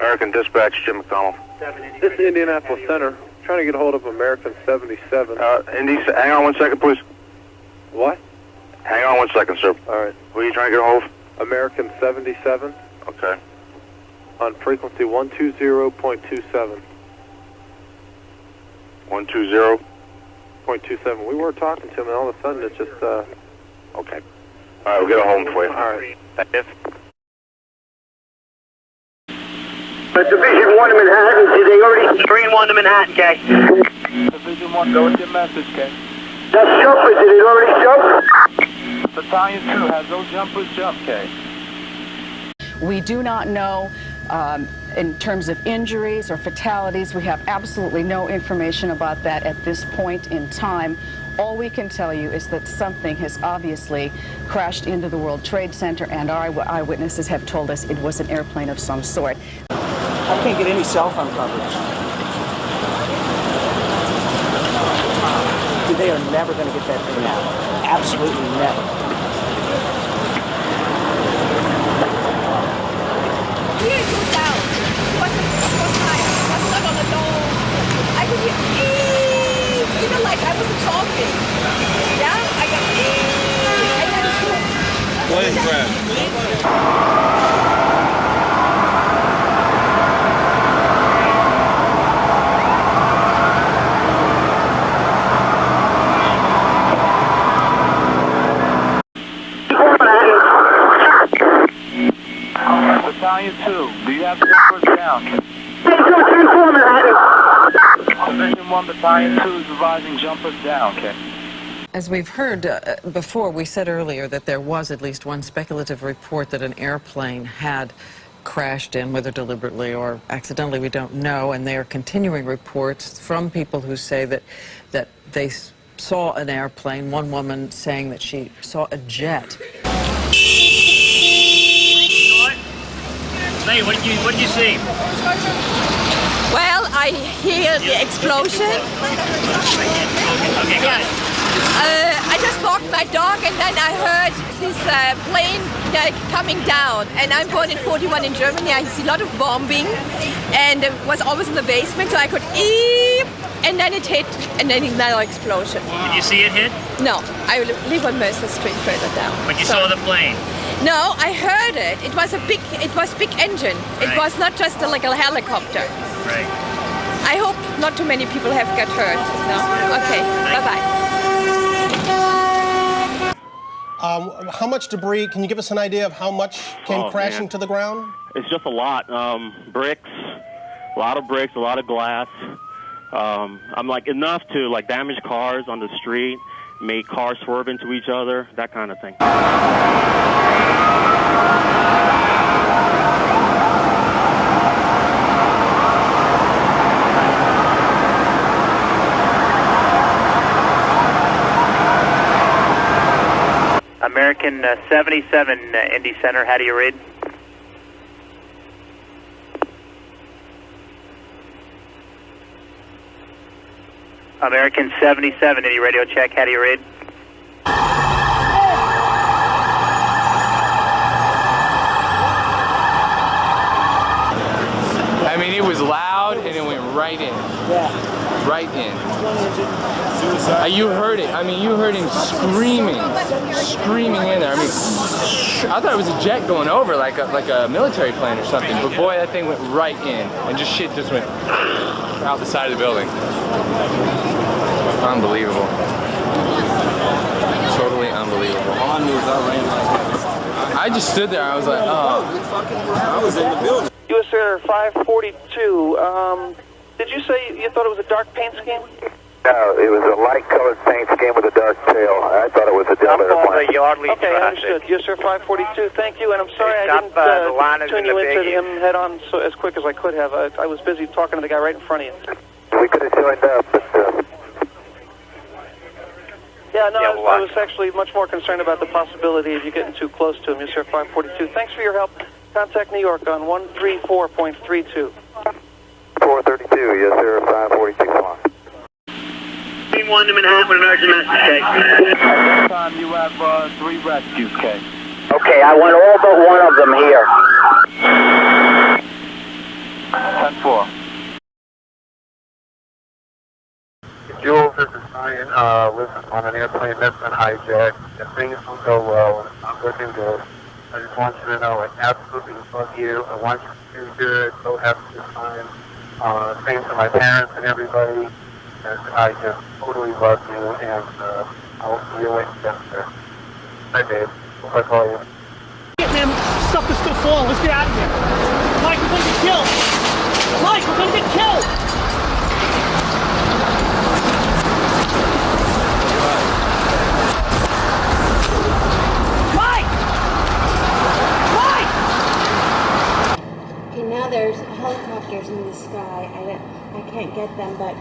American Dispatch, Jim McDonald. This is Indianapolis Center. Trying to get a hold of American 77. Indy, hang on 1 second, please. What? Hang on 1 second, sir. All right. Who are you trying to get a hold of? American 77 Okay. on frequency 120.27. 120.27. We were talking to him, and all of a sudden it's just, Okay. All right, we'll get a hold for you. All right. Thanks. Division 1 to Manhattan, did they already... 3 and 1 to Manhattan, K. Division 1, go with your message, K. That's jumpers, did it already jump? Battalion 2 has those jumpers jumped, K. We do not know in terms of injuries or fatalities. We have absolutely no information about that at this point in time. All we can tell you is that something has obviously crashed into the World Trade Center, and our eyewitnesses have told us it was an airplane of some sort. I can't get any cell phone coverage. Dude, they are never going to get that thing out. Absolutely never. Here it goes down. It wasn't higher. It was not on the door. I could hear even like I wasn't talking. Yeah, I got and then Plane crash. Battalion 2, do you have jumpers down? Division 1, Battalion 2 is revising jumpers down, K. As we've heard before, we said earlier that there was at least one speculative report that an airplane had crashed in, whether deliberately or accidentally, we don't know, and there are continuing reports from people who say that they saw an airplane, one woman saying that she saw a jet. Hey, what did you see? well, I hear the explosion. Okay, got it. I just walked my dog and then I heard this plane coming down. And I'm born in 41 in Germany. I see a lot of bombing and it was always in the basement, so I could eep, and then it hit, and then another explosion. Did you see it hit? No, I live on Mercer Street further down. But you saw the plane? No, I heard it. It was big engine. It Right. was not just like a helicopter. Right. I hope not too many people have got hurt. No? Okay, bye-bye. How much debris, can you give us an idea of how much came crashing to the ground? It's just a lot. Bricks, a lot of bricks, a lot of glass. I'm like enough to like damage cars on the street, make cars swerve into each other, that kind of thing. American 77, Indy Center, how do you read? American 77, Indy radio check, how do you read? I mean, it was loud and it went right in. Yeah. Right in. You heard it. I mean, you heard him screaming in there. I mean, I thought it was a jet going over, like a military plane or something. But boy, that thing went right in, and shit just went out the side of the building. Unbelievable. Totally unbelievable. I just stood there. I was like, oh. I was in the building. US Air 542, did you say you thought it was a dark paint scheme? No, it was a light-colored paint scheme with a dark tail. I thought it was a Delta airplane. Okay, I understood. US Air 542, thank you, and I'm sorry I didn't tune you into him head-on as quick as I could have. I was busy talking to the guy right in front of you. We could have joined up, but... Yeah, no, I was actually much more concerned about the possibility of you getting too close to him, US Air 542. Thanks for your help. Contact New York on 134.32. 432, yes, sir, 542, come on. 1 to Manhattan with American Master, K. At this time, you have 3 rescues, K. Okay, I want all but one of them here. 10-4. Jules, this is Ryan. Listen, on an airplane that's been hijacked, if things don't go well and it's not looking good, I just want you to know I absolutely love you. I want you to do good. Go have a good time. Same to my parents and everybody. And I just totally love you, and I'll see you later. Bye, babe. Hope I call you. Get, man. Stuff is still falling. Let's get out of here. Mike, we're gonna get killed. Mike, we're gonna get killed. Mike! Mike! Okay, now there's helicopters in the sky. I can't get them, but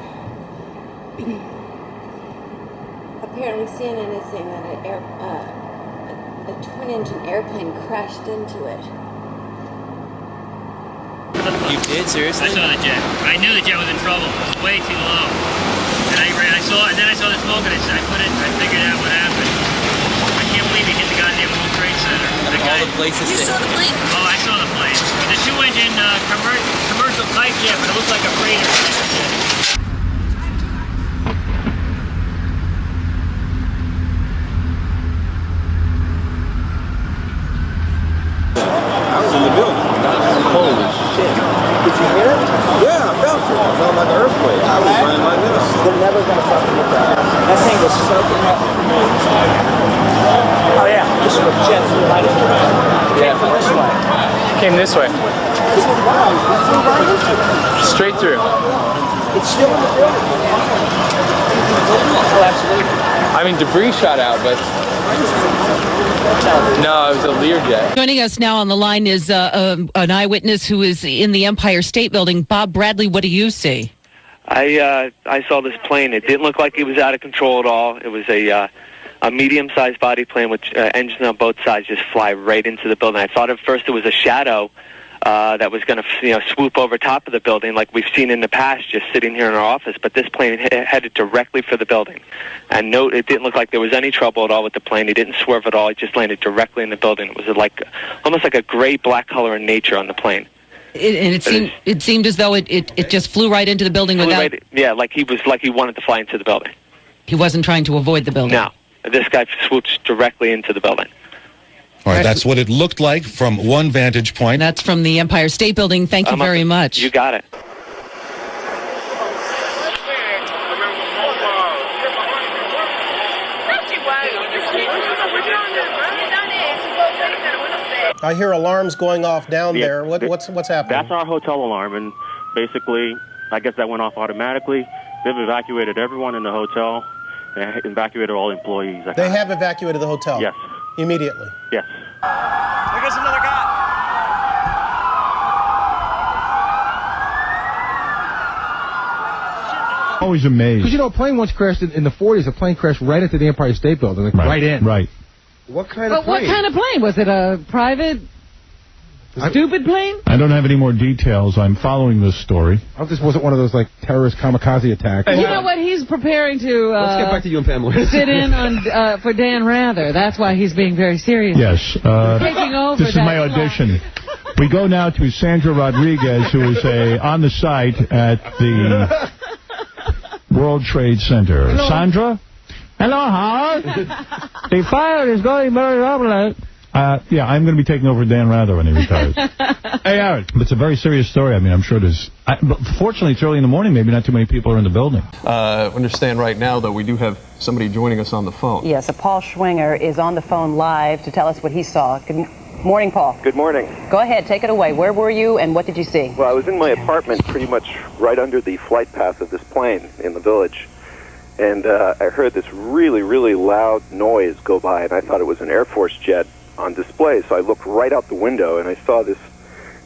apparently CNN is saying that a twin-engine airplane crashed into it. You did? Seriously? I saw the jet. I knew the jet was in trouble. It was way too low. And I saw it, and then I saw the smoke, and I figured out what happened. I can't believe he hit the goddamn World Trade Center. Of all the places You saw the plane? Oh, I saw the plane. The two-engine commercial type jet, but it looks like a freighter. I was in the building. Holy shit. Did you hear it? Yeah, I felt it. I felt like an earthquake. I was running like this. They're never going to fucking get that. That thing was soaking up. Oh yeah, this was jet through right into it. Yeah. Came this way. Came this way. Straight through. It's still in the building. Oh, absolutely. I mean, debris shot out, but no, it was a Learjet. Joining us now on the line is an eyewitness who is in the Empire State Building. Bob Bradley, what do you see? I saw this plane. It didn't look like it was out of control at all. It was a medium-sized body plane with engines on both sides just fly right into the building. I thought at first it was a shadow that was going to swoop over top of the building like we've seen in the past just sitting here in our office, but this plane headed directly for the building. And note, it didn't look like there was any trouble at all with the plane. It didn't swerve at all. It just landed directly in the building. It was almost like a gray-black color in nature on the plane. It seemed as though it just flew right into the building without... like he wanted to fly into the building. He wasn't trying to avoid the building. No. This guy swoops directly into the building. All right, that's what it looked like from one vantage point. That's from the Empire State Building. Thank you very much. You got it. I hear alarms going off down there. What's happening? That's our hotel alarm, and basically, I guess that went off automatically. They've evacuated everyone in the hotel. They evacuated all employees. They have evacuated the hotel? Yes. Immediately? Yes. There goes another guy. Always amazed. Because, a plane once crashed in the 40s. A plane crashed right into the Empire State Building, right in. Right. What kind of plane? What kind of plane? Was it a private, stupid plane? I don't have any more details. I'm following this story. I hope this wasn't one of those, terrorist kamikaze attacks. You know what? He's preparing to... Let's get back to you and Pamela. sit in on for Dan Rather. That's why he's being very serious. Yes. Taking over this is my audition. We go now to Sandra Rodriguez, who is on the site at the World Trade Center. Hello. Sandra? Hello, Howard. The fire is going very rapidly. Yeah, I'm going to be taking over Dan Rather when he retires. Hey, Howard. It's a very serious story. I mean, I'm sure there's... but fortunately, it's early in the morning. Maybe not too many people are in the building. Understand right now, though, we do have somebody joining us on the phone. Yes, Paul Schwinger is on the phone live to tell us what he saw. Good morning, Paul. Good morning. Go ahead, take it away. Where were you and what did you see? Well, I was in my apartment pretty much right under the flight path of this plane in the village. And I heard this really, really loud noise go by, and I thought it was an Air Force jet on display. So I looked right out the window, and I saw this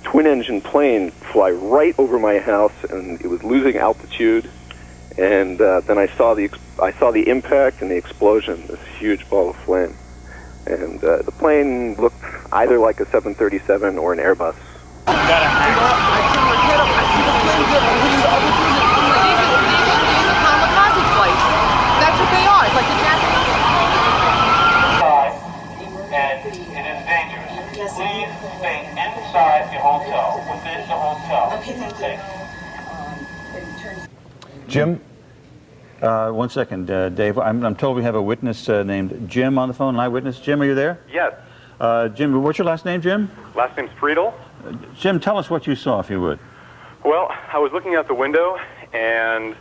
twin-engine plane fly right over my house, and it was losing altitude. And then I saw the impact and the explosion, this huge ball of flame. And the plane looked either like a 737 or an Airbus. That's what they are. It's like the Japanese. And it is dangerous. Please stay inside the hotel, within the hotel. Okay, thank you. Jim, one second, Dave. I'm told we have a witness named Jim on the phone, an eyewitness. Jim, are you there? Yes. Jim, what's your last name, Jim? Last name's Friedel. Jim, tell us what you saw, if you would. Well, I was looking out the window, and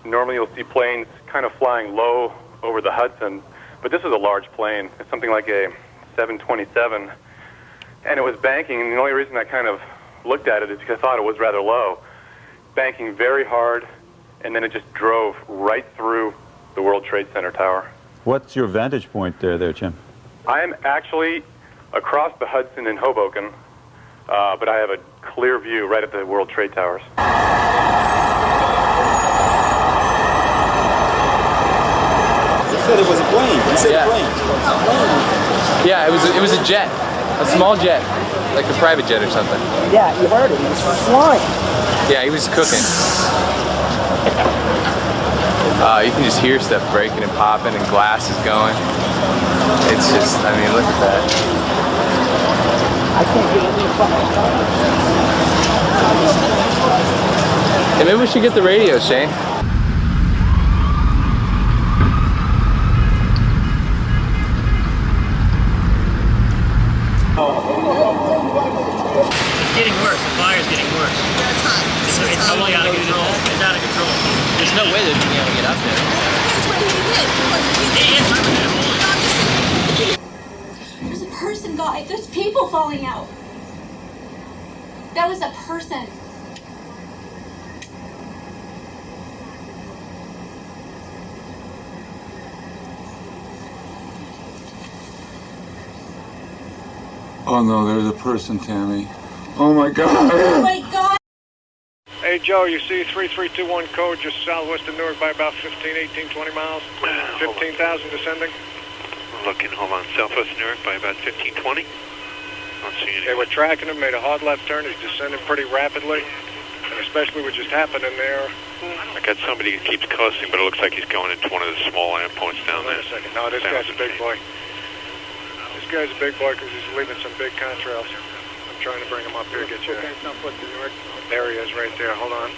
normally you'll see planes kind of flying low over the Hudson, but this is a large plane. It's something like a 727, and it was banking, and the only reason I kind of looked at it is because I thought it was rather low. Banking very hard, and then it just drove right through the World Trade Center tower. What's your vantage point there, Jim? I am actually across the Hudson in Hoboken, but I have a clear view right at the World Trade Towers. He said it was a plane. He said a plane. Yeah, it was a jet, a small jet, like a private jet or something. Yeah, you heard it. He was flying. Yeah, he was cooking. You can just hear stuff breaking and popping and glass is going. It's just, I mean, look at that. I can't get any fun. Hey, maybe we should get the radio, Shane. It's getting worse. The fire's getting worse. It's totally out of control. It's out of control. There's no way they're going to be able to get up there. There's a person, guys. There's people falling out. That was a person. Oh no, there's a person, Tammy. Oh my God. Oh my God. Hey Joe, you see 3321 code just southwest of Newark by about 15, 18, 20 miles. 15,000 descending. Looking, hold on, southwest Newark by about 15, 20. Not seeing anything. They were tracking him, made a hard left turn. He's descending pretty rapidly. And especially what just happened in there. I got somebody who keeps cussing, but it looks like he's going into one of the small endpoints down there. Wait a second. No, this guy's a big boy. This guy's a big boy because he's leaving some big contrails. I'm trying to bring him up here, get you. There he is right there. Hold on.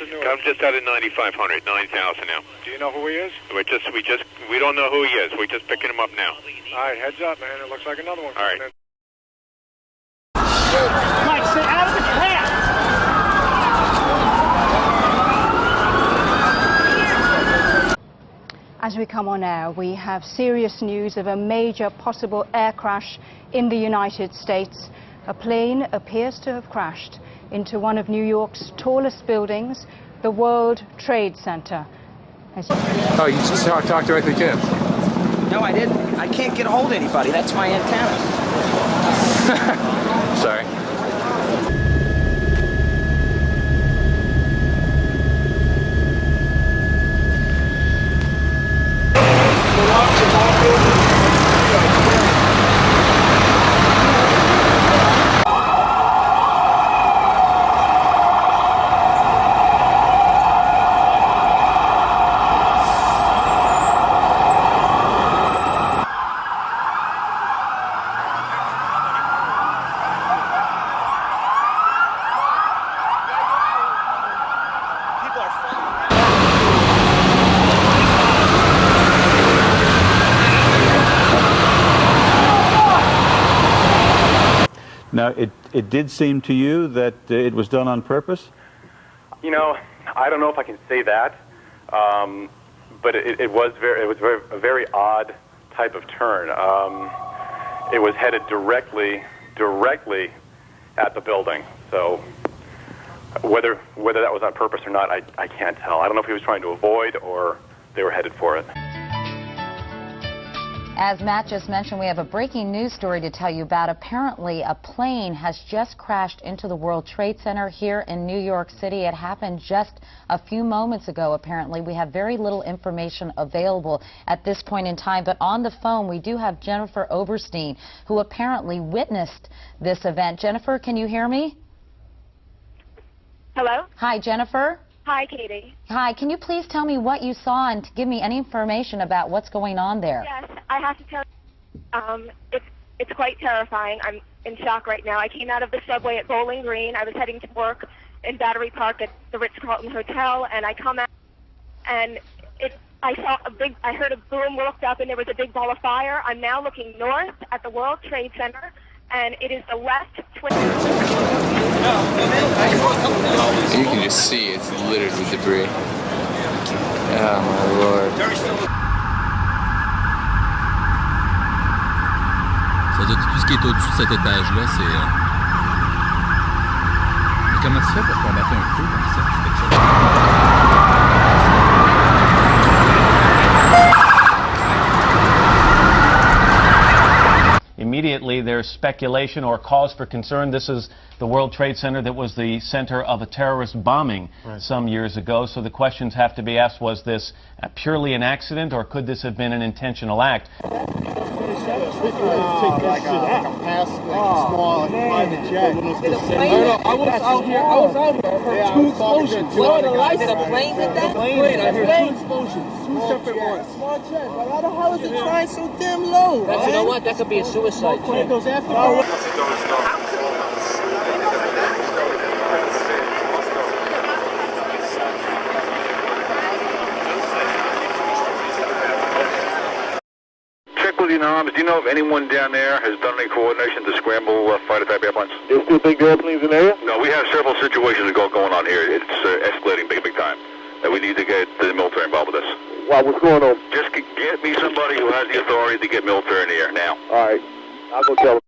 I'm just out of 9,500, 9,000 now. Do you know who he is? We don't know who he is. We're just picking him up now. All right, heads up, man. It looks like another one coming in. Mike, stay out of the path! As we come on now, we have serious news of a major possible air crash in the United States. A plane appears to have crashed into one of New York's tallest buildings, the World Trade Center. Oh, you just talk directly to him? No, I didn't. I can't get a hold of anybody. That's my antenna. Sorry. Now, it did seem to you that it was done on purpose? You know, I don't know if I can say that, but it was a very odd type of turn. It was headed directly at the building. So whether that was on purpose or not, I can't tell. I don't know if he was trying to avoid or they were headed for it. As Matt just mentioned, we have a breaking news story to tell you about. Apparently, a plane has just crashed into the World Trade Center here in New York City. It happened just a few moments ago, apparently. We have very little information available at this point in time. But on the phone, we do have Jennifer Oberstein, who apparently witnessed this event. Jennifer, can you hear me? Hello? Hi, Jennifer. Hi, Katie. Hi, can you please tell me what you saw and give me any information about what's going on there? Yes, I have to tell you, It's quite terrifying. I'm in shock right now. I came out of the subway at Bowling Green. I was heading to work in Battery Park at the Ritz-Carlton Hotel, and I come out, and I heard a boom, looked up, and there was a big ball of fire. I'm now looking north at the World Trade Center, and it is the left twin. You can just see it's littered with debris. Oh my lord. Ça doit être tout ce qui est au-dessus de cet étage-là, c'est... Mais comment tu fais pour combattre un feu comme ça? Immediately, there's speculation or cause for concern. This is the World Trade Center that was the center of a terrorist bombing some years ago. So the questions have to be asked, was this purely an accident, or could this have been an intentional act? I was out here. I heard two explosions. What, the lights, the plane did that? I heard two explosions. Two separate ones. Small jet, but how the hell is it trying so damn low? But you know what? That could be a suicide. It goes after Check with your noms. Do you know if anyone down there has done any coordination to scramble fighter type airplanes? Is there big airplanes in the area? No, we have several situations going on here. It's escalating big time. We need to get the military involved with this. Wow, what's going on? Just get me somebody who has the authority to get military in the air now. All right, I'll go tell them.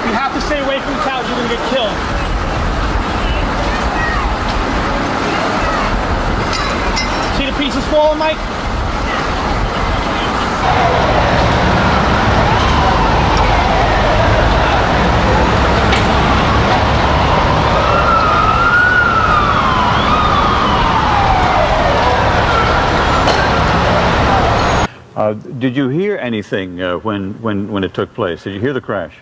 You have to stay away from the towers, you're going to get killed. See the pieces falling, Mike? Did you hear anything when it took place? Did you hear the crash?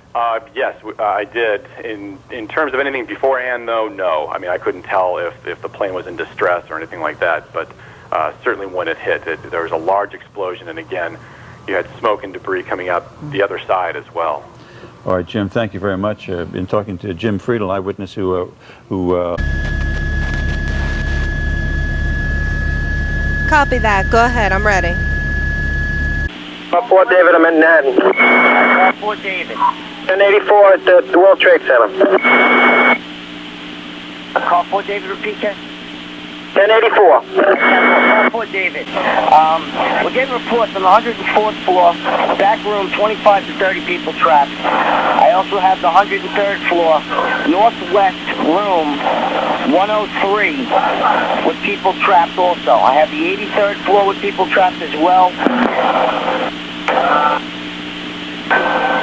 Yes, I did. In terms of anything beforehand, though, no. I mean, I couldn't tell if the plane was in distress or anything like that, but certainly when it hit, there was a large explosion, and again, you had smoke and debris coming out the other side as well. All right, Jim, thank you very much. Been talking to Jim Friedel, eyewitness who Copy that. Go ahead. I'm ready. Fort David, I'm in Manhattan. Fort David. 1084 at the World Trade Center. Call Fort David, repeat that. 1084. Call Fort David. We're getting reports on the 104th floor, back room, 25 to 30 people trapped. I also have the 103rd floor, northwest room, 103, with people trapped also. I have the 83rd floor with people trapped as well.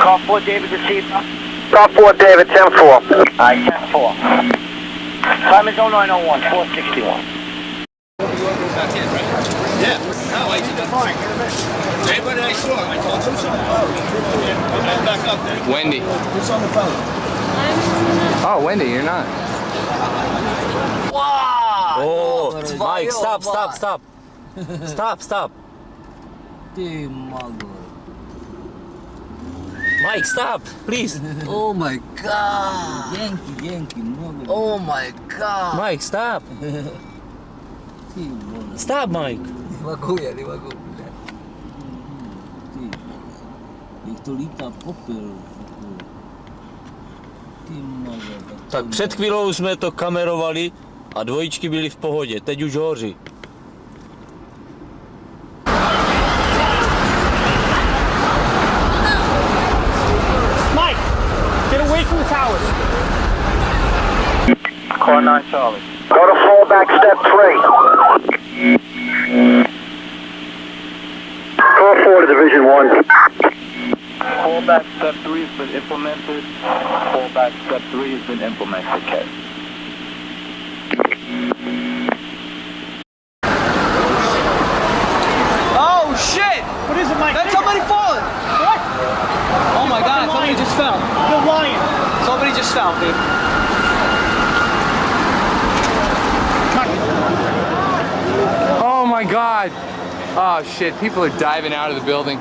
Call Fort David, receive. Call Fort David, 10-4. All right, 10-4. Time is 0901, 461. That's it, right? Yeah. No, I did fine. Everybody I saw, I told them so. I'm back up there. Wendy. Who's on the phone? Oh, Wendy, you're not. Wow! Oh, Mike, stop. Stop. Mike, stop, please. Oh my God. Yankee, mother. Oh my God. Mike, stop. Stop, Mike. Liwago. Tak před chvílou jsme to kamerovali a dvojičky byly v pohodě, teď už hoří. Mike, get away from the towers. Car 9 Charlie. Go to fallback step 3. Call 4 to Division 1. Fallback step 3 has been implemented. Fallback step 3 has been implemented, okay. Oh shit! What is it, Mike? That's somebody falling! What? Oh my God, somebody just fell. You're lying. Somebody just fell, dude. Oh my God. Oh shit, people are diving out of the building.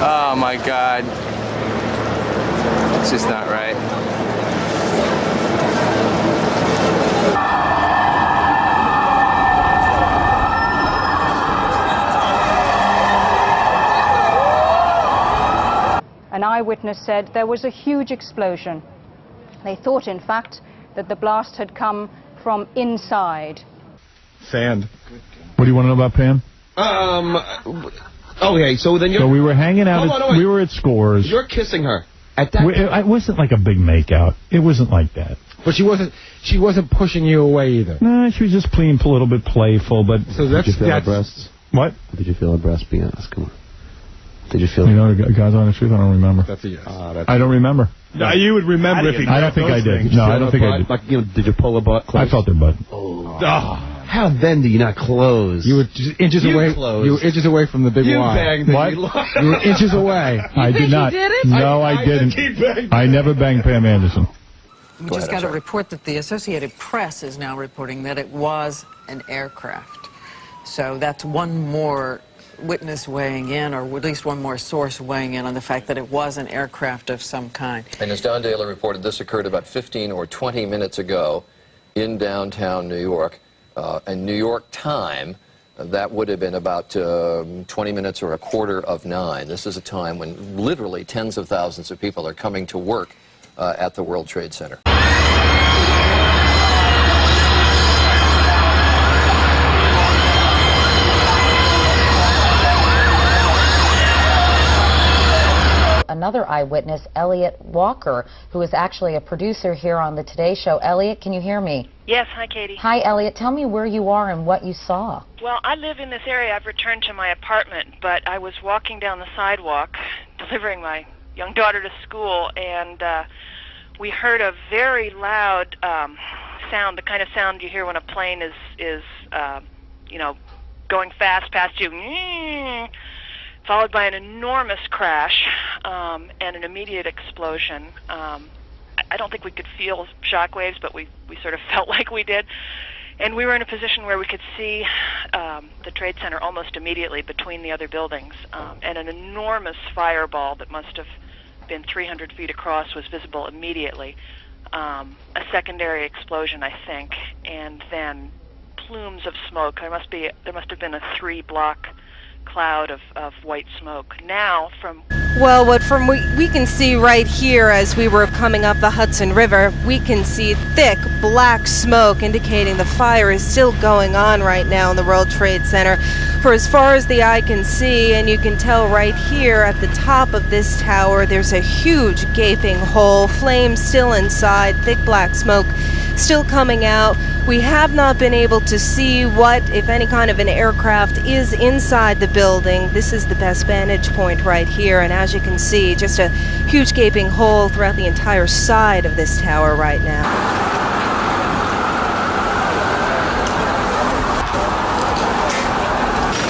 Oh my God. It's just not right. An eyewitness said there was a huge explosion. They thought, in fact, that the blast had come from inside. Sand. What do you want to know about Pam? Okay, so then you're... So we were hanging out, we were at Scores. You're kissing her. At that It wasn't like a big makeout. It wasn't like that. But she wasn't pushing you away either. No, she was just being a little bit playful, but... So Did you feel her breasts? What? Did you feel her breasts? Be honest, come on. Did you feel... You know, God's honest truth, I don't remember. That's a yes. I don't remember. No, you would remember if he... I don't think I did. No, I don't think I did. Like, did you pull her butt close? I felt her butt. Oh. How then do you not close? You were just inches away. Closed. You were inches away from the big Y. Banged what? You were inches away. I did not. You did it? No, I didn't. I never banged Pam Anderson. We just got a report that the Associated Press is now reporting that it was an aircraft. So that's one more witness weighing in, or at least one more source weighing in on the fact that it was an aircraft of some kind. And as Don Daly reported, this occurred about 15 or 20 minutes ago in downtown New York. And New York time, that would have been about 20 minutes or 9:15. This is a time when literally tens of thousands of people are coming to work at the World Trade Center. Another eyewitness, Elliot Walker, who is actually a producer here on the Today Show. Elliot, can you hear me? Yes, hi Katie. Hi, Elliot. Tell me where you are and what you saw. Well, I live in this area. I've returned to my apartment, but I was walking down the sidewalk, delivering my young daughter to school, and we heard a very loud sound, the kind of sound you hear when a plane is going fast past you. Followed by an enormous crash and an immediate explosion. I don't think we could feel shockwaves, but we sort of felt like we did. And we were in a position where we could see the Trade Center almost immediately between the other buildings. And an enormous fireball that must have been 300 feet across was visible immediately. A secondary explosion, I think, and then plumes of smoke. There must have been a 3-block cloud of white smoke. Now, well, what we can see right here as we were coming up the Hudson River, we can see thick black smoke indicating the fire is still going on right now in the World Trade Center for as far as the eye can see. And you can tell right here at the top of this tower there's a huge gaping hole, flames still inside, thick black smoke still coming out. We have not been able to see what, if any, kind of an aircraft is inside the building. This is the best vantage point right here, and as you can see, just a huge gaping hole throughout the entire side of this tower right now.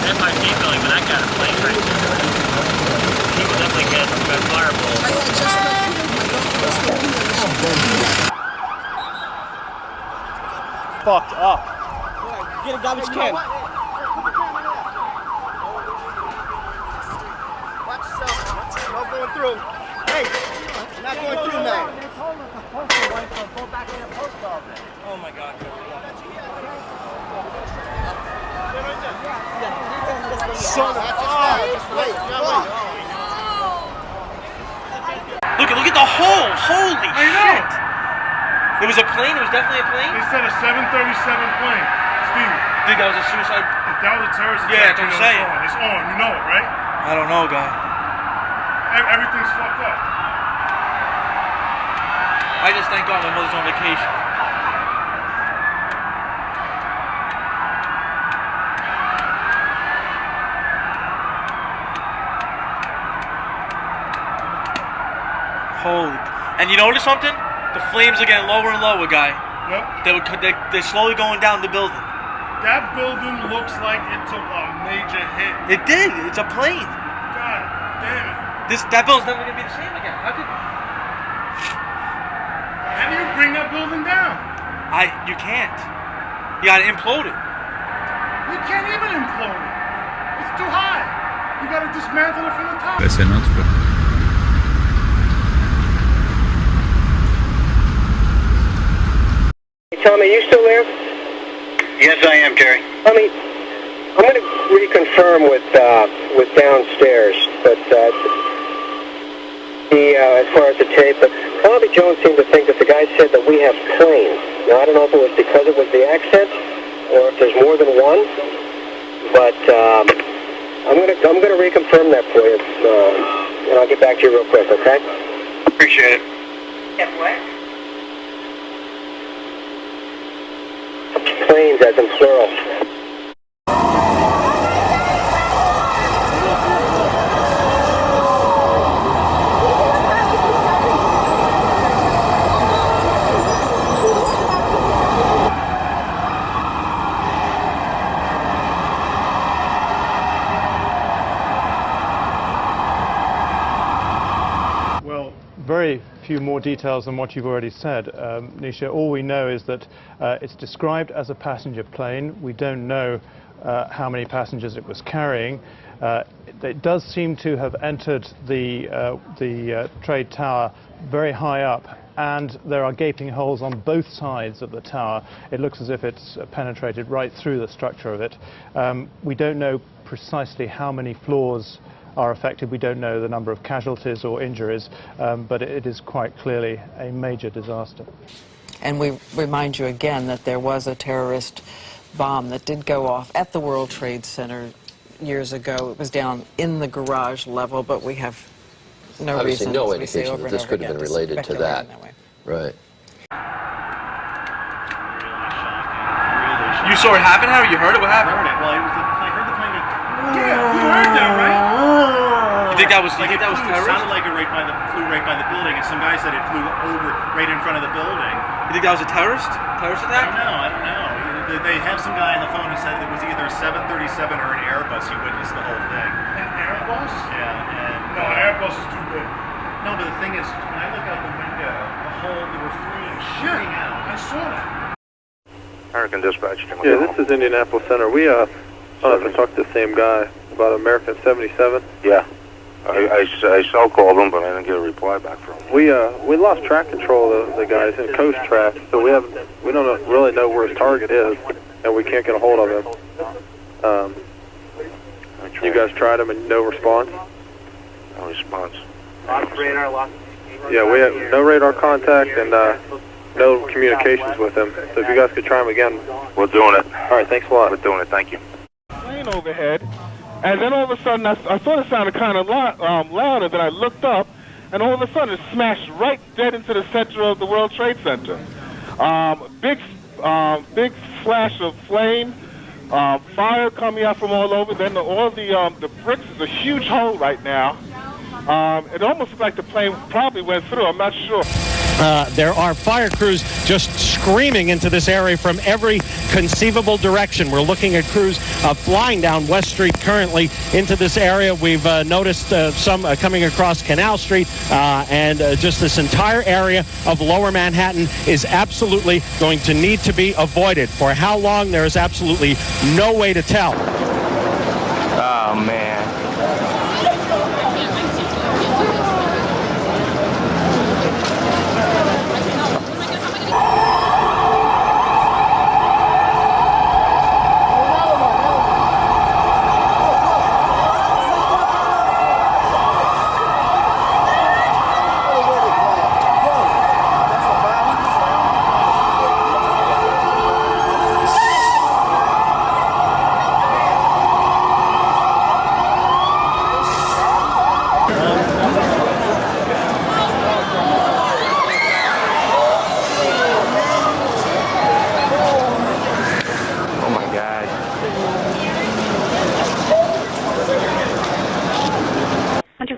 FIP building, but that got a plane right there. People definitely get fireballs. Fucked up. Get a garbage can. Watch yourself. No going through. Hey, you're not going through now. Oh my God. Son of Look at the hole. Holy shit. There was a plane? It was definitely a plane? They said a 737 plane. Steve. Think that was a suicide? If that was a terrorist attack, yeah, that's what I'm saying. It's on. You know it, right? I don't know, guy. Everything's fucked up. I just thank God my mother's on vacation. Holy. And you notice something? The flames are getting lower and lower, guy. Yep. They're slowly going down the building. That building looks like it took a major hit. It did. It's a plane. God damn it. That building's never going to be the same again. How do you bring that building down? You can't. You gotta implode it. You can't even implode it. It's too high. You gotta dismantle it from the top. Ese no, Tommy, you still there? Yes, I am, Terry. Tommy, I'm going to reconfirm with downstairs, but as far as the tape, but Bobby Jones seemed to think that the guy said that we have planes. Now, I don't know if it was because it was the accent or if there's more than one, but I'm going to reconfirm that for you, and I'll get back to you real quick, okay? Appreciate it. Yeah, what? Planes as in plural. Well, very few more details than what you've already said, Nisha. All we know is that it's described as a passenger plane. We don't know how many passengers it was carrying. It does seem to have entered the trade tower very high up, and there are gaping holes on both sides of the tower. It looks as if it's penetrated right through the structure of it. We don't know precisely how many floors are affected. We don't know the number of casualties or injuries, but it is quite clearly a major disaster. And we remind you again that there was a terrorist bomb that did go off at the World Trade Center years ago. It was down in the garage level, but we have no Obviously reason, no as we say indication over that and this over could have again, been related to that. Right. You saw it happen, Harry? You heard it? What happened? I heard it. Well, I heard the plane. Yeah, you heard that, right? You think that was terrorist? It sounded like it flew right by the building, and some guy said it flew over right in front of the building. You think that was a terrorist attack? I don't know. They have some guy on the phone who said it was either a 737 or an Airbus. He witnessed the whole thing. An Airbus? Yeah. And, no, an Airbus is too big. No, but the thing is, when I look out the window, there were flames shooting out. I saw that. American Dispatch. Yeah, this is Indianapolis Center. We don't know if I talked to the same guy about American 77. Yeah. I called him, but I didn't get a reply back from him. We lost track control of the guys in coast track, so we don't really know where his target is, and we can't get a hold of him. You guys tried him and no response? No response. Radar lost. Yeah, we have no radar contact and no communications with him. So if you guys could try him again. We're doing it. All right, thanks a lot. We're doing it. Thank you. Plane overhead. And then all of a sudden, I thought it sounded kind of louder. Then I looked up, and all of a sudden, it smashed right dead into the center of the World Trade Center. Big flash of flame, fire coming out from all over. Then all the bricks is a huge hole right now. It almost looks like the plane probably went through. I'm not sure. There are fire crews just screaming into this area from every conceivable direction. We're looking at crews flying down West Street currently into this area. We've noticed some coming across Canal Street, and just this entire area of Lower Manhattan is absolutely going to need to be avoided. For how long, there is absolutely no way to tell. Oh, man.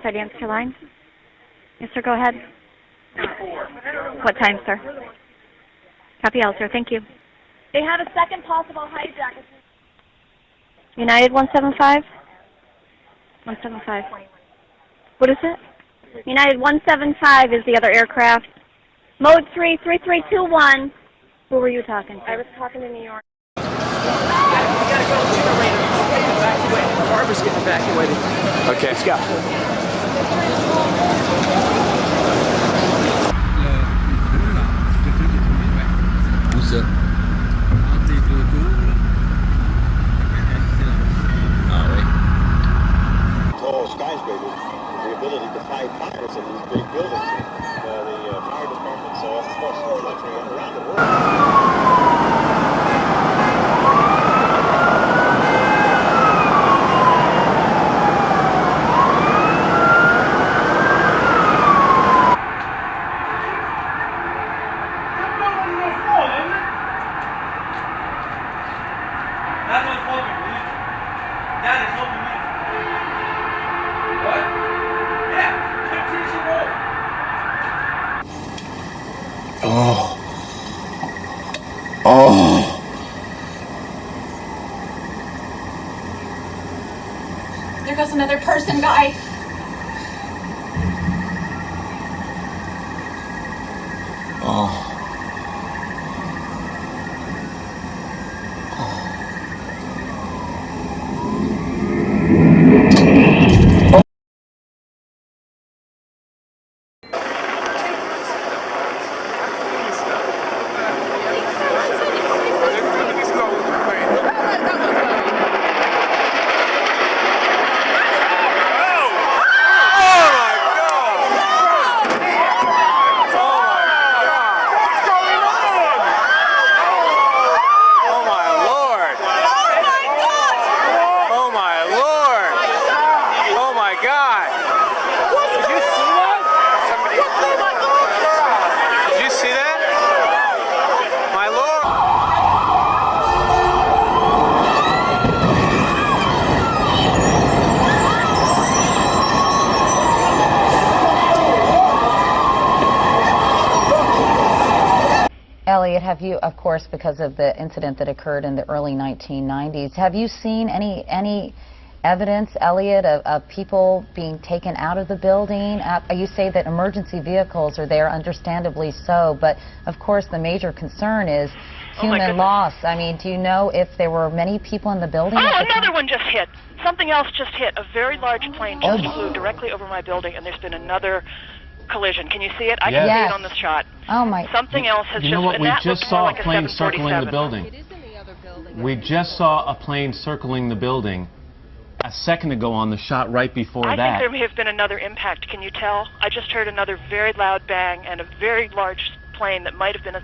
Answer line. Yes, sir, go ahead. What time, sir? Copy all, sir. Thank you. They have a second possible hijack. United 175? 175. What is it? United 175 is the other aircraft. Mode 3, 3321. Who were you talking to? I was talking to New York. We gotta go to the generator. We're getting evacuated. The barber's getting evacuated. Okay. Let's go. Où ça? Ah oui. Tall skyscrapers, the ability to fight fires in these big buildings. The fire departments across the country and around the world. Oh. Oh. There goes another person, guy. Oh. Elliot, have you, of course, because of the incident that occurred in the early 1990s, have you seen any evidence, Elliot, of people being taken out of the building? You say that emergency vehicles are there, understandably so, but of course the major concern is human loss. I mean, do you know if there were many people in the building? Oh, another one just hit. Something else just hit. A very large plane just flew directly over my building, and there's been another collision. Can you see it? I can see it on this shot. Oh my! Something else has You know what? and We that just looks saw more a like plane 747. circling the building. We just saw a plane circling the building a second ago on the shot right before I that. think there may have been another impact. Can you tell? I just heard another very loud bang, and a very large plane that might have been a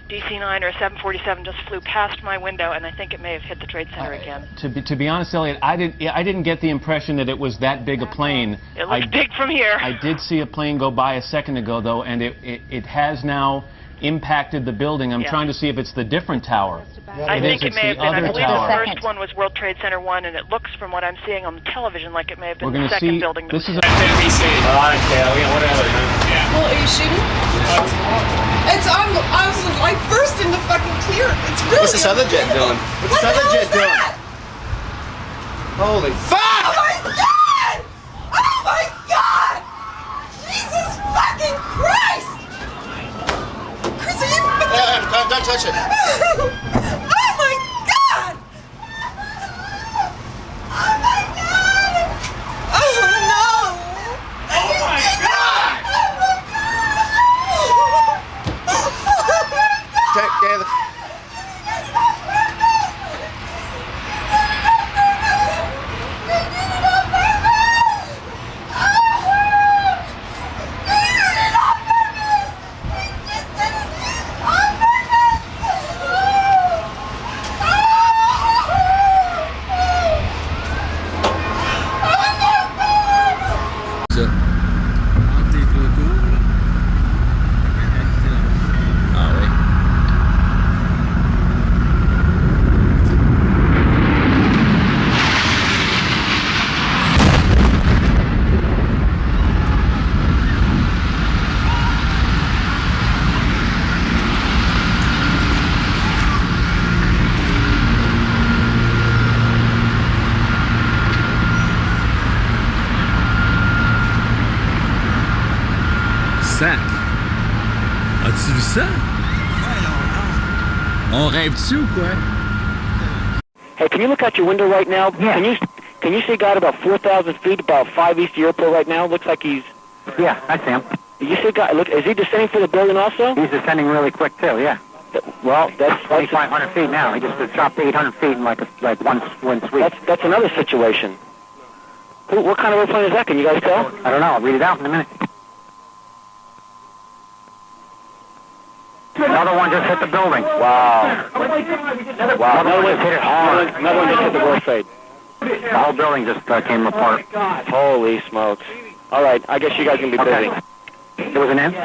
DC-9 or a 747 just flew past my window, and I think it may have hit the Trade Center again. To be honest, Elliot, I didn't get the impression that it was that big a plane. It looks big from here. I did see a plane go by a second ago, though, and it has now impacted the building. I'm trying to see if it's the different tower. I think it may have been. I believe tower. the first one was World Trade Center 1, and it looks, from what I'm seeing on the television, like it may have been We're the gonna second see, building. This is a whatever. Well, are you shooting? It's I was like burst into fucking tears. It's really. What's this other jet doing? What's this other jet doing? Holy fuck! Oh my god! Oh my god! Jesus fucking Christ! Chris, are you? Don't touch it. Oh my god! Oh my god! Oh no! Oh my god! Gather. Sac. As-tu vu ça? On rêve-tu ou quoi? Hey, can you look out your window right now? Yeah. Can you see a guy at about 4,000 feet, about 5 east of the airport right now? Looks like he's... Yeah, I see him. You see a guy, look, is he descending for the building also? He's descending really quick too, yeah. Well, that's 2,500 feet now. He just dropped 800 feet in like one sweep. That's another situation. What kind of airplane is that? Can you guys tell? I don't know. I'll read it out in a minute. Another one just hit the building. Wow. Wow. Another one just hit it hard. Another one just hit the World Trade. The whole building just came apart. Holy smokes. All right, I guess you guys can be busy. There was an end?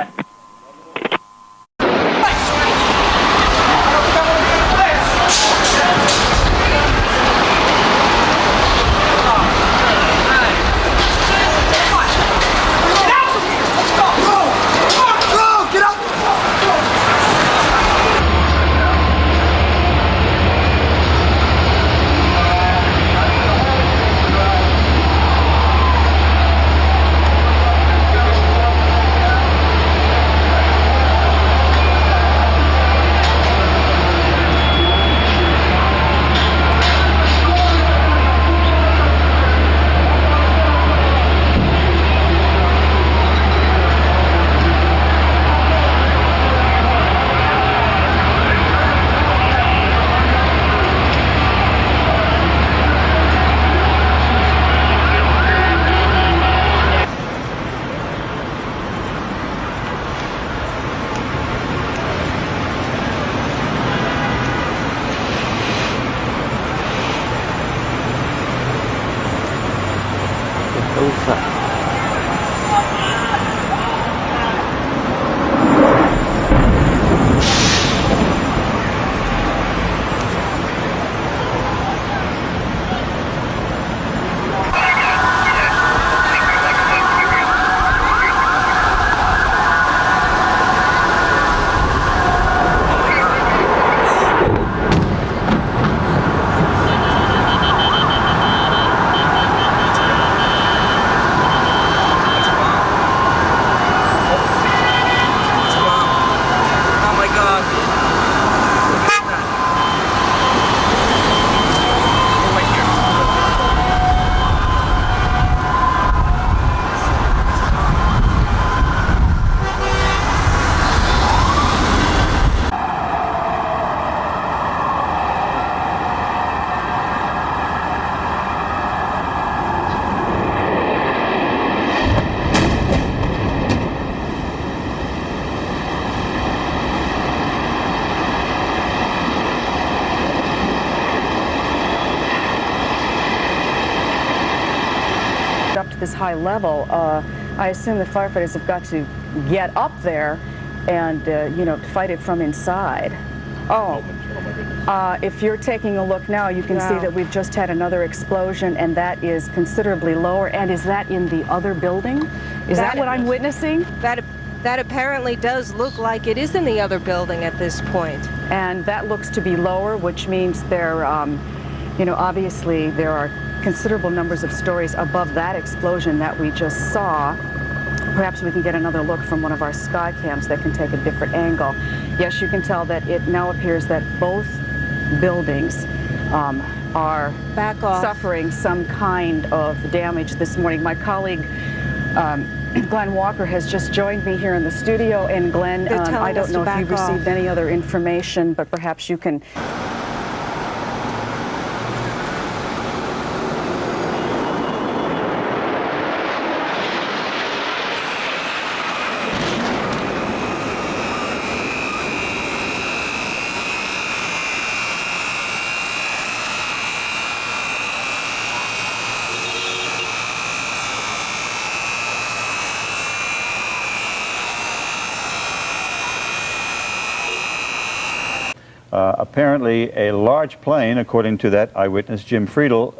Up to this high level, I assume the firefighters have got to get up there and, you know, fight it from inside. Oh, if you're taking a look now, you can see that we've just had another explosion, and that is considerably lower. And is that in the other building? Is that what I'm witnessing? That apparently does look like it is in the other building at this point. And that looks to be lower, which means there, you know, obviously there are considerable numbers of stories above that explosion that we just saw. Perhaps we can get another look from one of our sky cams that can take a different angle. Yes, you can tell that it now appears that both buildings are suffering some kind of damage this morning. My colleague Glenn Walker has just joined me here in the studio, and Glenn, I don't know if you've received any other information, but perhaps you can... Apparently, a large plane, according to that eyewitness, Jim Friedel,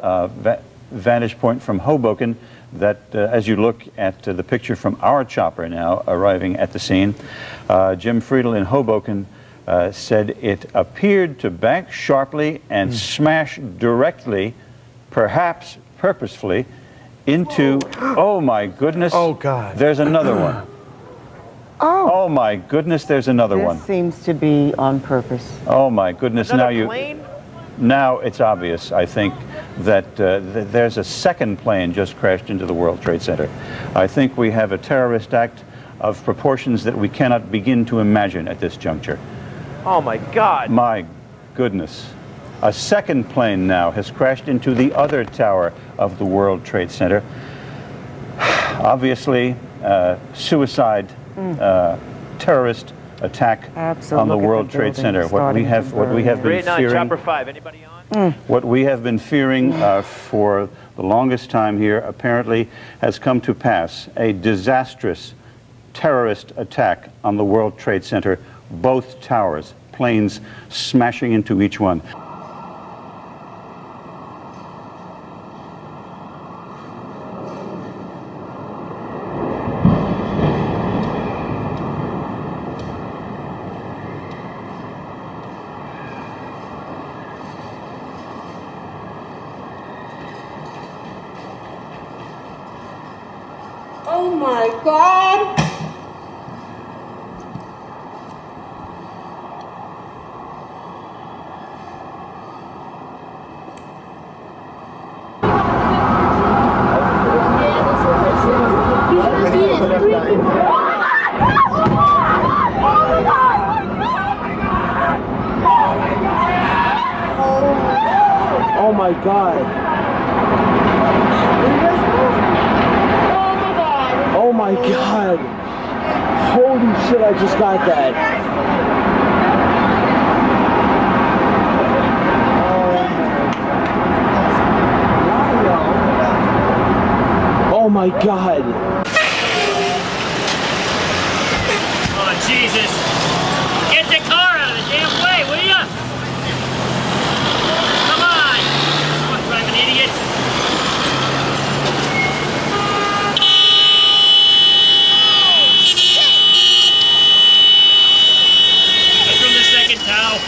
vantage point from Hoboken, that as you look at the picture from our chopper now arriving at the scene, Jim Friedel in Hoboken said it appeared to bank sharply and smash directly, perhaps purposefully, into, oh my goodness, oh God, there's another one. Oh my goodness, there's another one. This seems to be on purpose. Oh my goodness, Another now it's obvious, I think, that there's a second plane just crashed into the World Trade Center. I think we have a terrorist act of proportions that we cannot begin to imagine at this juncture. Oh my God. My goodness. A second plane now has crashed into the other tower of the World Trade Center. Obviously, suicide, terrorist attack on the World Trade Center. What we have been fearing. Chopper 5. Anybody on? What we have been fearing for the longest time here apparently has come to pass. A disastrous terrorist attack on the World Trade Center. Both towers, planes smashing into each one. Oh my God! Oh my God. Oh my God. Holy shit, I just got that. Oh my God. Oh, Jesus. Get the car out of the damn way, will ya? Come on. Come on, driving idiot. That's from the second tower.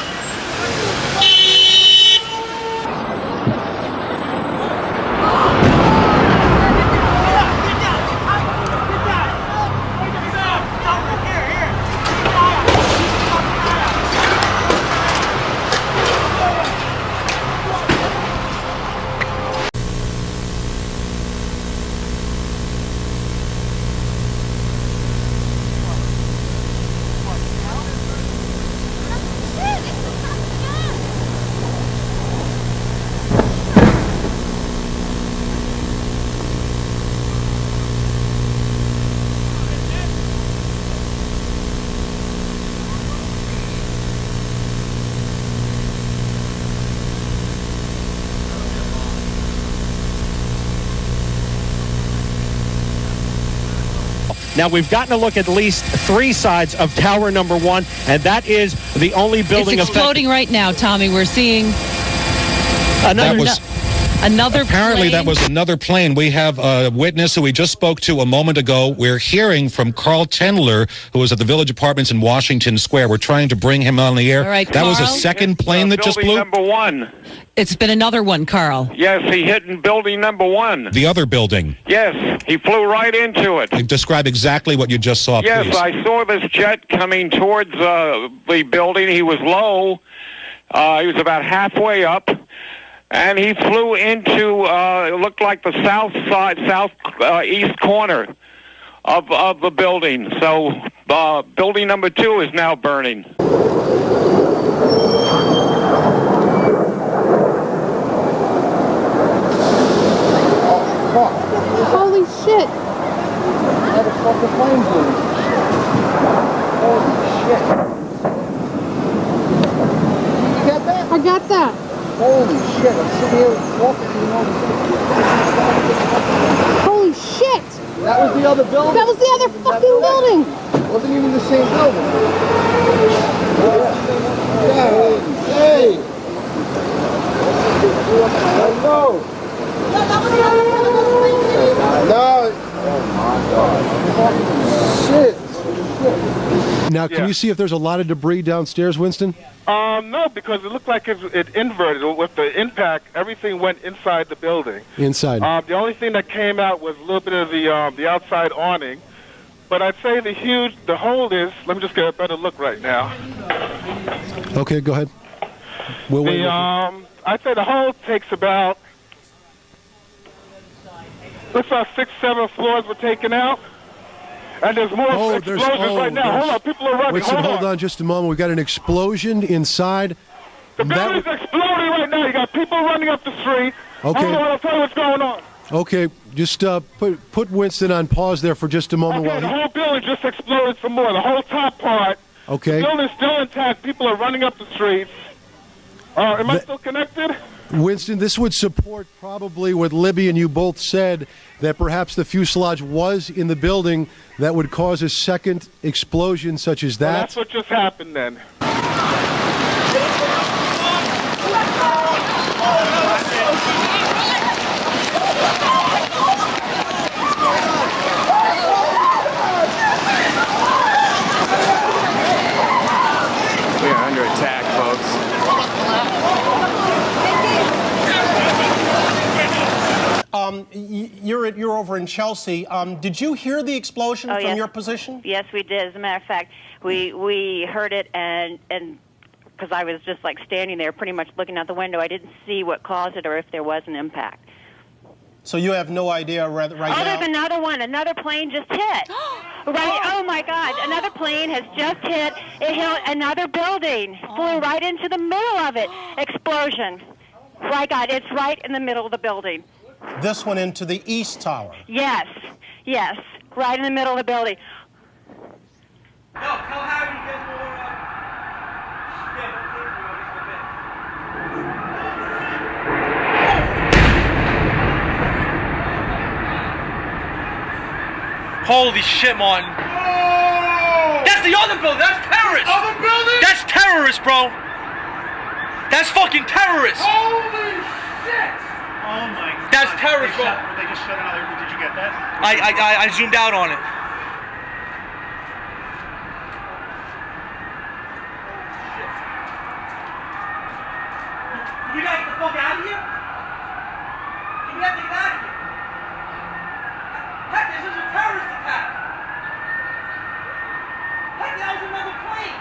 Now, we've gotten a look at least 3 sides of tower number 1, and that is the only building It's exploding right now, Tommy. We're seeing another Apparently plane. that was another plane. We have a witness who we just spoke to a moment ago. We're hearing from Carl Tendler, who was at the Village Apartments in Washington Square. We're trying to bring him on the air. All right, that was a Carl? second plane that just blew? Number 1. It's been another one, Carl. Yes, he hit in building number 1. The other building. Yes, he flew right into it. Describe exactly what you just saw, Yes, please. I saw this jet coming towards the building. He was low. He was about halfway up. And he flew into, it looked like the southeast corner of the building. So building number 2 is now burning. Holy shit! That is fucking plane blue. Holy shit. You got that? I got that. Holy shit, I'm sitting here walking to the Holy shit! That was the other building? That was the other fucking building! It wasn't even the same building. Hey! Hello! No! Oh my God. Shit! Now, can you see if there's a lot of debris downstairs, Winston? No, because it looked like it inverted. With the impact, everything went inside the building. Inside. The only thing that came out was a little bit of the outside awning, But I'd say the hole is, let me just get a better look right now. Okay, go ahead. We'll wait. I'd say the hole takes about, looks like 6, 7 floors were taken out. And there's more explosions right now. Hold on, people are running. Winston, hold on just a moment. We've got an explosion inside. The building's exploding right now. You got people running up the street. Okay. Hold on, I'll tell you what's going on. Okay, just put Winston on pause there for just a moment. Okay, the whole building just exploded some more. The whole top part. Okay. The building's still intact. People are running up the streets. Am I still connected? Winston, this would support probably what Libby and you both said, that perhaps the fuselage was in the building that would cause a second explosion such as that. Well, that's what just happened then. We are under attack, folks. You're over in Chelsea. Did you hear the explosion from your position? Yes, we did. As a matter of fact, we heard it, and because I was just like standing there, pretty much looking out the window, I didn't see what caused it or if there was an impact. So you have no idea right now? There's another one. Another plane just hit. Right? Oh my God! Another plane has just hit. It hit another building. Flew right into the middle of it. Explosion. My God! It's right in the middle of the building. This one into the East Tower. Yes, yes, right in the middle of the building. Holy shit, Martin. That's the other building. That's terrorists. Other building? That's terrorists, bro. That's fucking terrorists. Holy shit! Oh my God. That's terrorists, bro. They just shut out there. Did you get that? I zoomed out on it. We gotta get the fuck out of here? We have to get out of here. Heck, this is a terrorist attack. Heck, that was another plane.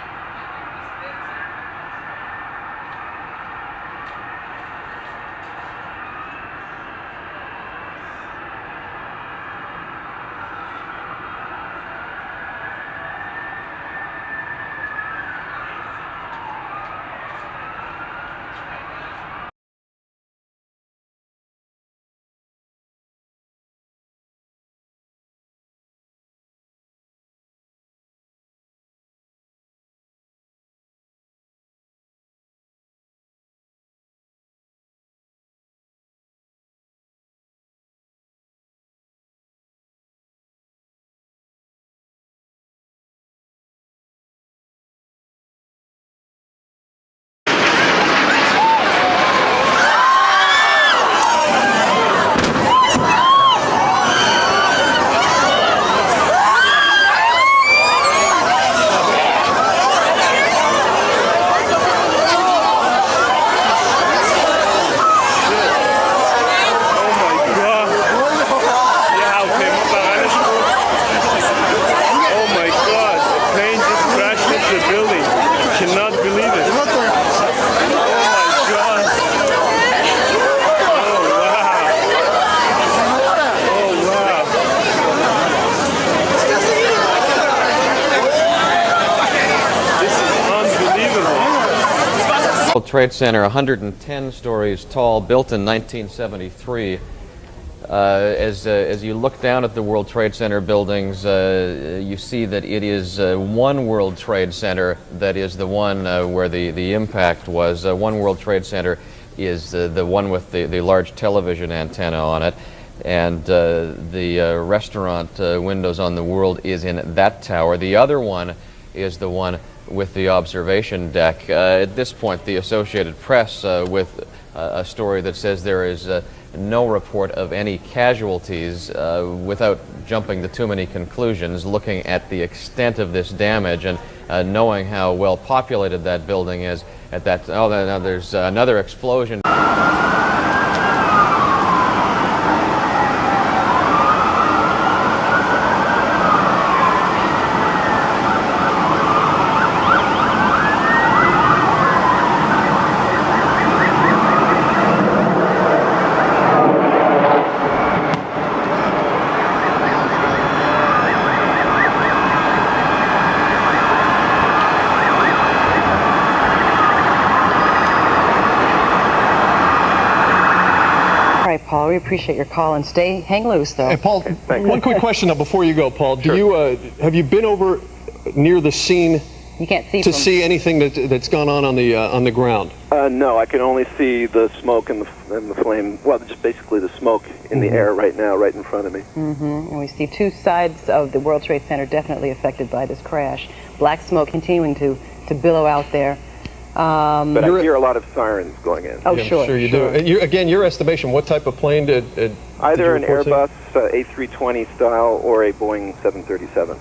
World Trade Center, 110 stories tall, built in 1973. As you look down at the World Trade Center buildings, you see that it is one World Trade Center that is the one where the impact was. One World Trade Center is the one with the large television antenna on it, and the restaurant windows on the world is in that tower. The other one is the one with the observation deck. At this point, the Associated Press with a story that says there is no report of any casualties, without jumping to too many conclusions, looking at the extent of this damage and knowing how well populated that building is at that. Oh, now there's another explosion. Paul. We appreciate your call, and hang loose, though. Hey, Paul, one quick question now before you go, Paul. Do you have you been over near the scene You can't see to see anything that's gone on the ground? No, I can only see the smoke and the flame. Well, just basically the smoke in the air right now, right in front of me. And we see two sides of the World Trade Center definitely affected by this crash. Black smoke continuing to billow out there. But I hear a lot of sirens going in. Oh, Yeah, sure you do. And again, your estimation, what type of plane did Either you an report Airbus A320 style or a Boeing 737.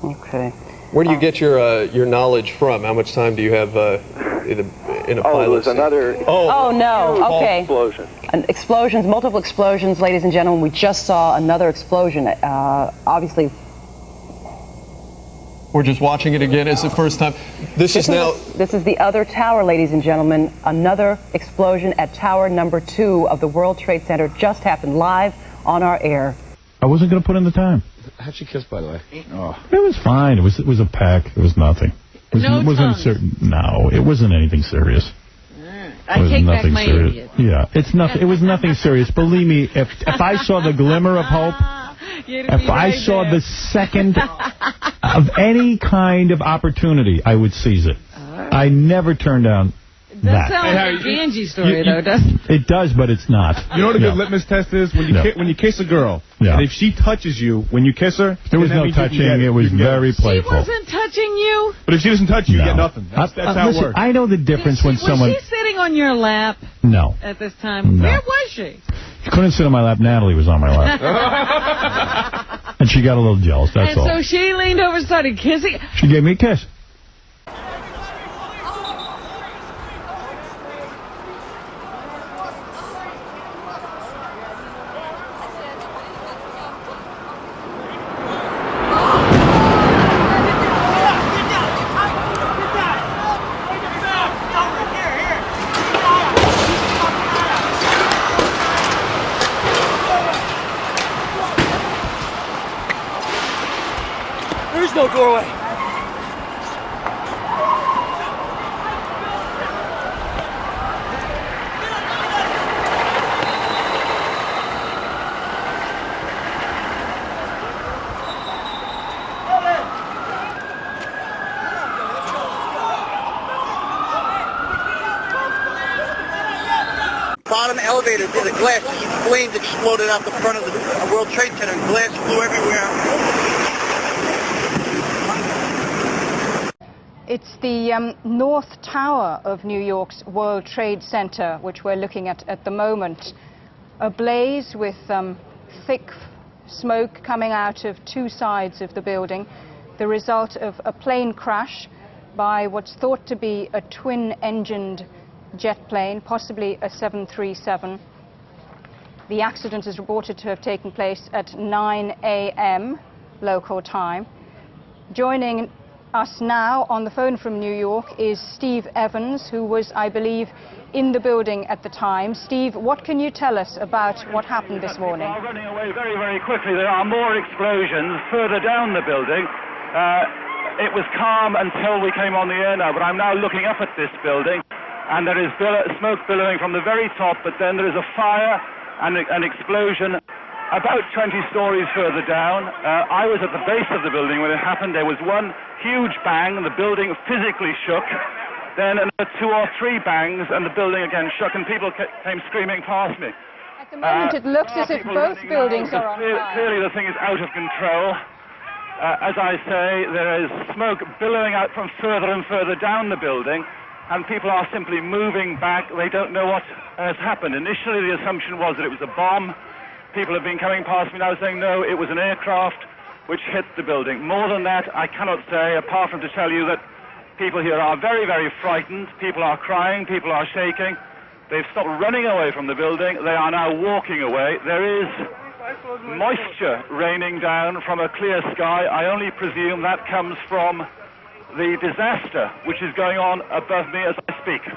Okay. Where do you get your knowledge from? How much time do you have in a pilot? Oh, there was another. Oh no! Okay. Explosion. Explosions, multiple explosions, ladies and gentlemen. We just saw another explosion. Obviously. We're just watching it again. It's the first time. This is the other tower, ladies and gentlemen. Another explosion at tower number 2 of the World Trade Center just happened live on our air. I wasn't going to put in the time. How'd she kiss, by the way? Oh. It was fine. It was a peck. It was nothing. It wasn't certain. No, it wasn't anything serious. I take back my idiot. Yeah, it's nothing. It was nothing serious. Believe me, if I saw the glimmer of hope, if I saw the second of any kind of opportunity, I would seize it. I never turn down that. That sounds like a Angie story, though, doesn't it? It does, but it's not. You know what a good litmus test is? When you kiss a girl, and if she touches you when you kiss her, there was no touching. It was very playful. She wasn't touching you? But if she doesn't touch you, you get nothing. That's how listen, it works. I know the difference when someone... Was she sitting on your lap? No. At this time? No. Where was she? She couldn't sit on my lap. Natalie was on my lap. And she got a little jealous, that's all. And so she leaned over and started kissing. She gave me a kiss. There's no doorway. Bottom elevator did a glass. Flames exploded out the front of the World Trade Center. Glass flew everywhere. It's the North Tower of New York's World Trade Center, which we're looking at the moment. Ablaze with thick smoke coming out of two sides of the building, the result of a plane crash by what's thought to be a twin-engined jet plane, possibly a 737. The accident is reported to have taken place at 9 a.m. local time. Joining us now on the phone from New York is Steve Evans, who was, I believe, in the building at the time. Steve, what can you tell us about what happened this morning? People are running away very, very quickly. There are more explosions further down the building. It was calm until we came on the air now, but I'm now looking up at this building, and there is smoke billowing from the very top, but then there is a fire and an explosion about 20 stories further down. I was at the base of the building when it happened. There was one huge bang, and the building physically shook. Then another 2 or 3 bangs, and the building again shook, and people came screaming past me. At the moment, it looks as if both buildings are on fire. Clearly, the thing is out of control. As I say, there is smoke billowing out from further and further down the building, and people are simply moving back. They don't know what has happened. Initially, the assumption was that it was a bomb. People have been coming past me now saying, no, it was an aircraft which hit the building. More than that, I cannot say, apart from to tell you that people here are very, very frightened. People are crying. People are shaking. They've stopped running away from the building. They are now walking away. There is moisture raining down from a clear sky. I only presume that comes from the disaster which is going on above me as I speak.